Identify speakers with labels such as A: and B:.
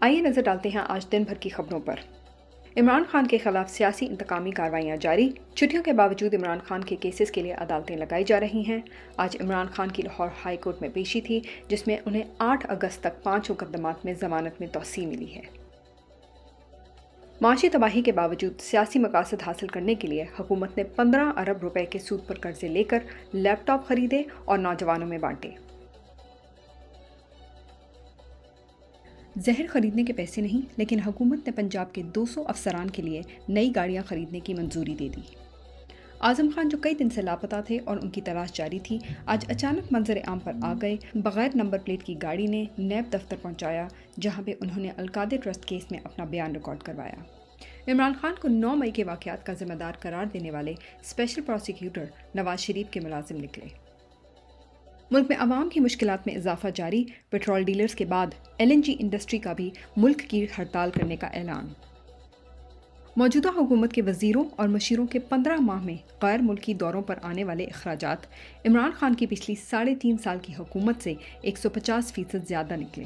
A: آئیے نظر ڈالتے ہیں آج دن بھر کی خبروں پر۔ عمران خان کے خلاف سیاسی انتقامی کارروائیاں جاری، چھٹیوں کے باوجود عمران خان کے کیسز کے لیے عدالتیں لگائی جا رہی ہیں۔ آج عمران خان کی لاہور ہائی کورٹ میں پیشی تھی، جس میں انہیں 8 اگست تک 5 مقدمات میں ضمانت میں توسیع ملی ہے۔ معاشی تباہی کے باوجود سیاسی مقاصد حاصل کرنے کے لیے حکومت نے 15 ارب روپے کے سود پر قرضے لے کر لیپ ٹاپ خریدے اور نوجوانوں میں بانٹے۔ زہر خریدنے کے پیسے نہیں، لیکن حکومت نے پنجاب کے 200 افسران کے لیے نئی گاڑیاں خریدنے کی منظوری دے دی۔ اعظم خان جو کئی دن سے لاپتہ تھے اور ان کی تلاش جاری تھی، آج اچانک منظر عام پر آ گئے۔ بغیر نمبر پلیٹ کی گاڑی نے نیب دفتر پہنچایا، جہاں پہ انہوں نے القادر ٹرسٹ کیس میں اپنا بیان ریکارڈ کروایا۔ عمران خان کو 9 مئی کے واقعات کا ذمہ دار قرار دینے والے اسپیشل پروسیکیوٹر نواز شریف کے ملازم نکلے۔ ملک میں عوام کی مشکلات میں اضافہ جاری، پیٹرول ڈیلرز کے بعد LNG انڈسٹری کا بھی ملک کی ہڑتال کرنے کا اعلان۔ موجودہ حکومت کے وزیروں اور مشیروں کے 15 ماہ میں غیر ملکی دوروں پر آنے والے اخراجات عمران خان کی پچھلی 3.5 سال کی حکومت سے 150% زیادہ نکلے۔